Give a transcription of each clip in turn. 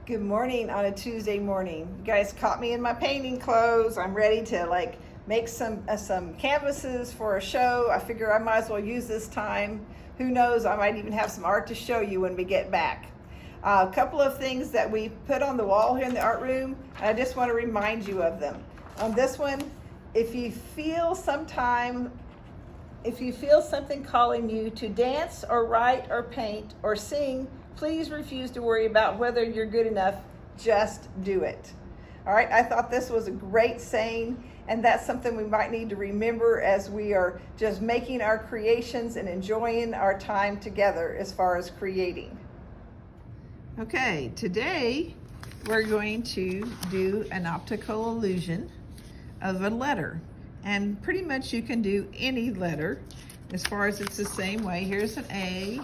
Good morning on a Tuesday morning. You guys caught me in my painting clothes. I'm ready to make some canvases for a show. I figure I might as well use this time. Who knows, I might even have some art to show you when we get back. A couple of things that we put on the wall here in the art room, and I just want to remind you of them. On this one, if you feel something calling you to dance or write or paint or sing, please refuse to worry about whether you're good enough. Just do it. All right, I thought this was a great saying, and that's something we might need to remember as we are just making our creations and enjoying our time together as far as creating. Okay, today we're going to do an optical illusion of a letter. And pretty much you can do any letter as far as it's the same way. Here's an A,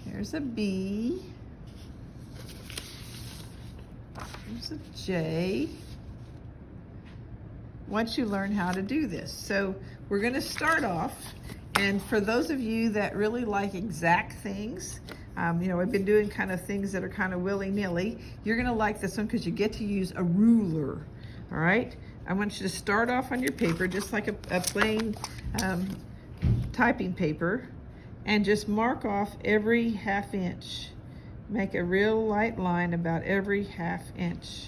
here's a B, here's a J. Once you learn how to do this. So we're going to start off, and for those of you that really like exact things, I've been doing kind of things that are kind of willy-nilly, you're going to like this one because you get to use a ruler. All right, I want you to start off on your paper just like a plain typing paper, and just mark off every ½ inch. Make a real light line about every ½ inch.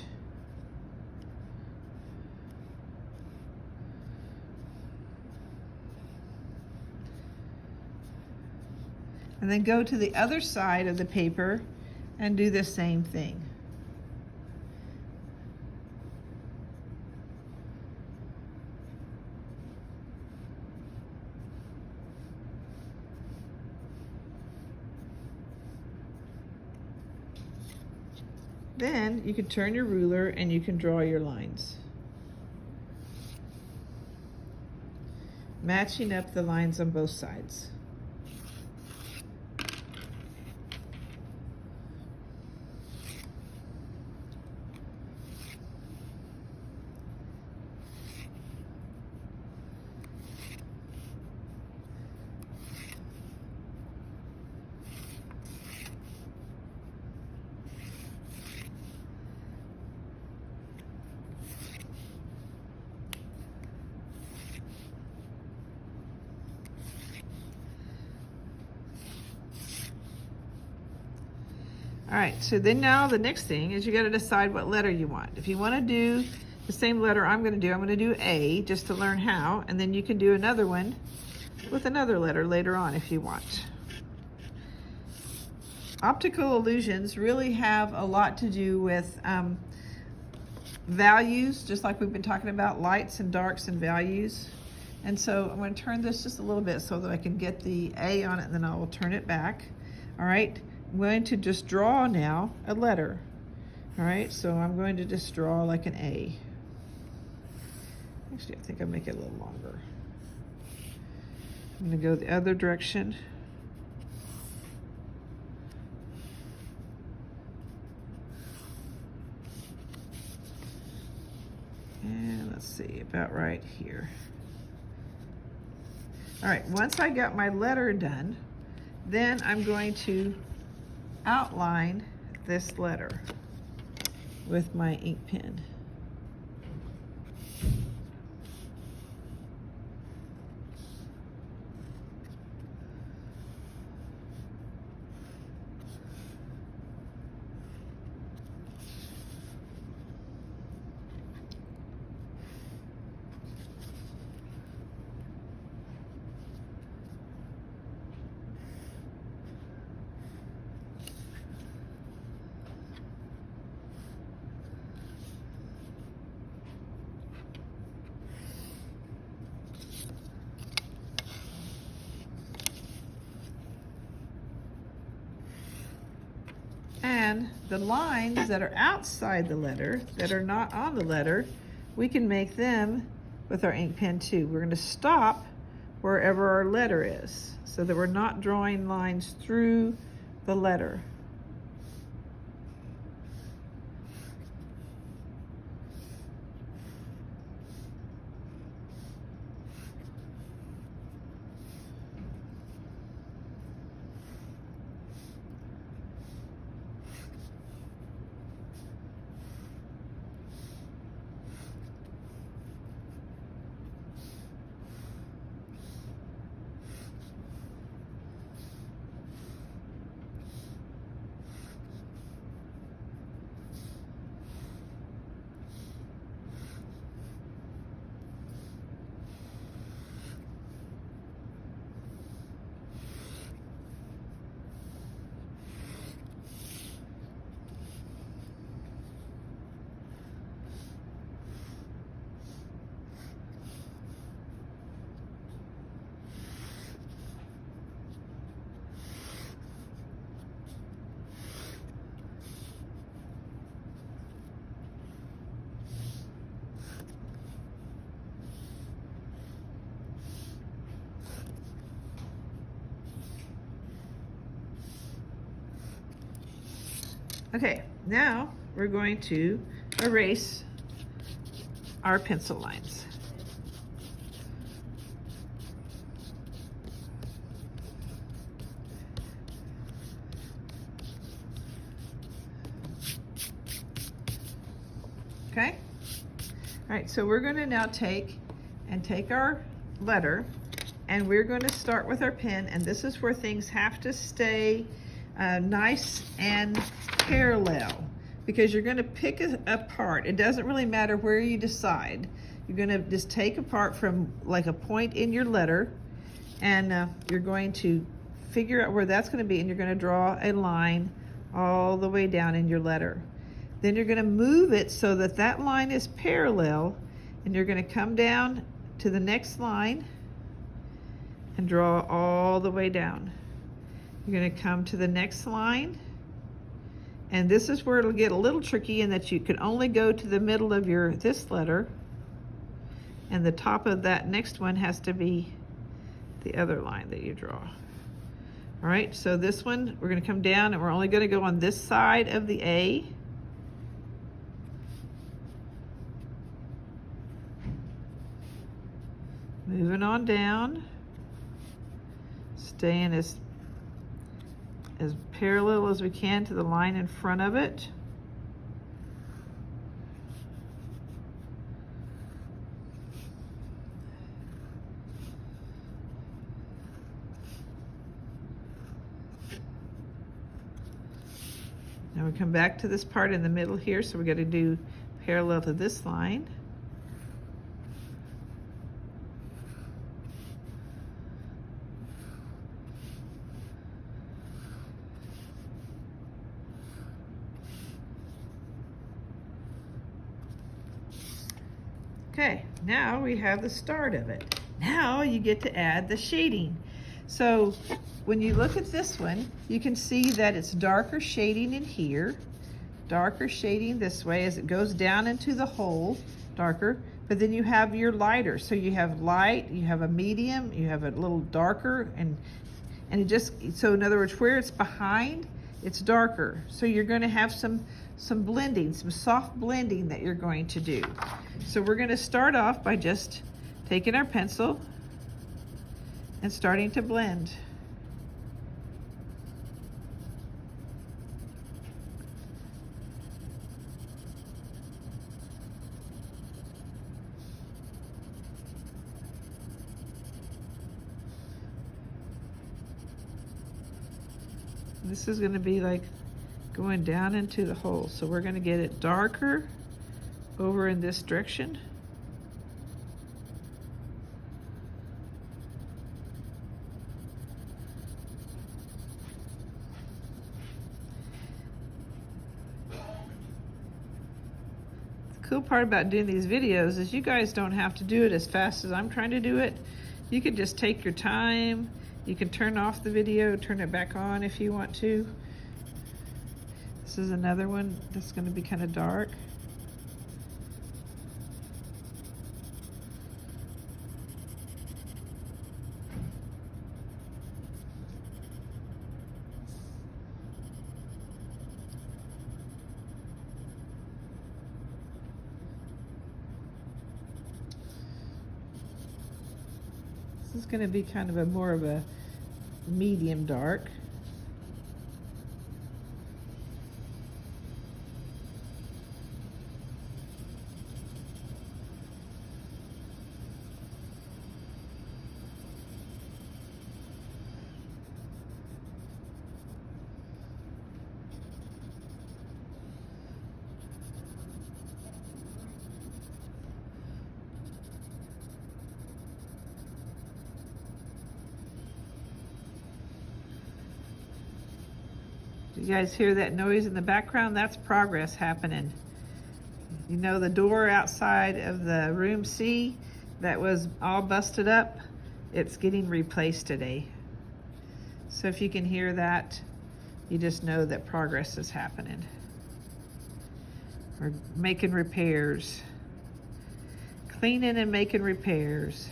And then go to the other side of the paper and do the same thing. Then you can turn your ruler and you can draw your lines, matching up the lines on both sides. All right, so then now the next thing is you got to decide what letter you want. If you want to do the same letter I'm going to do A just to learn how, and then you can do another one with another letter later on if you want. Optical illusions really have a lot to do with values, just like we've been talking about, lights and darks and values. And so I'm going to turn this just a little bit so that I can get the A on it, and then I will turn it back. All right. I'm going to just draw now a letter. All right, so I'm going to just draw like an A. Actually, I think I'll make it a little longer. I'm going to go the other direction. And let's see, about right here. All right, once I got my letter done, then I'm going to outline this letter with my ink pen. And the lines that are outside the letter, that are not on the letter, we can make them with our ink pen too. We're going to stop wherever our letter is so that we're not drawing lines through the letter. Okay, now we're going to erase our pencil lines. Okay? All right, so we're going to now take our letter, and we're going to start with our pen, and this is where things have to stay nice and parallel, because you're going to pick apart. It doesn't really matter where you decide. You're going to just take apart from like a point in your letter, and you're going to figure out where that's going to be, and you're going to draw a line all the way down in your letter. Then you're going to move it so that that line is parallel, and you're going to come down to the next line and draw all the way down. You're going to come to the next line, and this is where it'll get a little tricky in that you can only go to the middle of this letter, and the top of that next one has to be the other line that you draw. All right, so this one, we're going to come down, and we're only going to go on this side of the A. Moving on down, staying as parallel as we can to the line in front of it. Now we come back to this part in the middle here, so we're going to do parallel to this line. Okay, now we have the start of it. Now you get to add the shading. So when you look at this one, you can see that it's darker shading in here, darker shading this way as it goes down into the hole, darker, but then you have your lighter. So you have light, you have a medium, you have a little darker, and it just, so in other words, where it's behind, it's darker. So you're going to have some blending, some soft blending that you're going to do. So we're going to start off by just taking our pencil and starting to blend. This is going to be like going down into the hole. So we're going to get it darker over in this direction. The cool part about doing these videos is you guys don't have to do it as fast as I'm trying to do it. You can just take your time. You can turn off the video, turn it back on if you want to. This is another one that's going to be kind of dark. This is going to be kind of more of a medium dark. You guys hear that noise in the background? That's progress happening. You know the door outside of the room C that was all busted up? It's getting replaced today. So if you can hear that, you just know that progress is happening. We're making repairs. Cleaning and making repairs.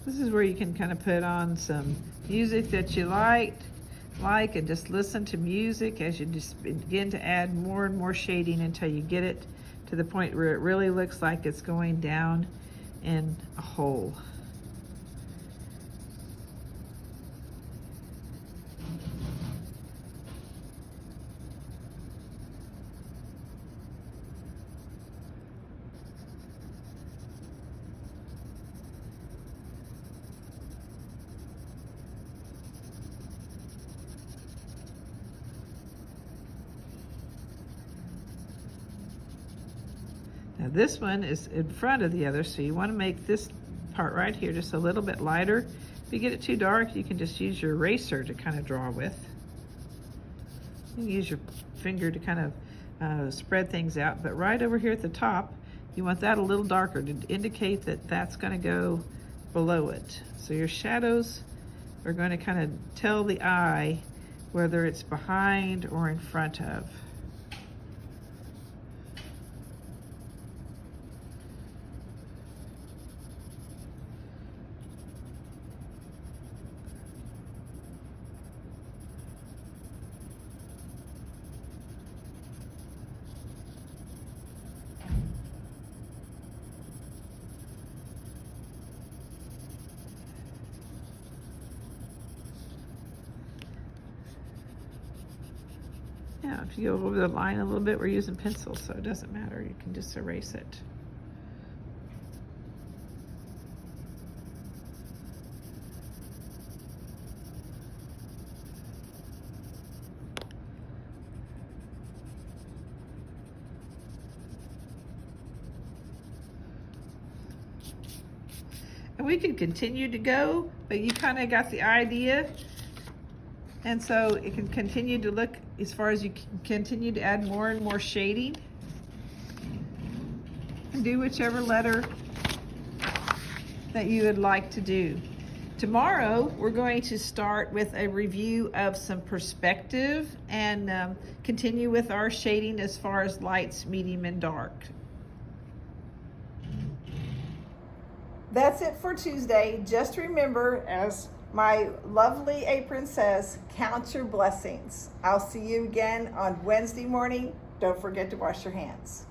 This is where you can kind of put on some music that you like, and just listen to music as you just begin to add more and more shading until you get it to the point where it really looks like it's going down in a hole. Now this one is in front of the other, so you want to make this part right here just a little bit lighter. If you get it too dark, you can just use your eraser to kind of draw with. You can use your finger to kind of spread things out, but right over here at the top, you want that a little darker to indicate that that's going to go below it. So your shadows are going to kind of tell the eye whether it's behind or in front of. Yeah, if you go over the line a little bit, we're using pencils, so it doesn't matter. You can just erase it. And we could continue to go, but you kind of got the idea. And so it can continue to look as far as you can continue to add more and more shading. And do whichever letter that you would like to do. Tomorrow, we're going to start with a review of some perspective and continue with our shading as far as lights, medium, and dark. That's it for Tuesday. Just remember, as my lovely apron says, count your blessings. I'll see you again on Wednesday morning. Don't forget to wash your hands.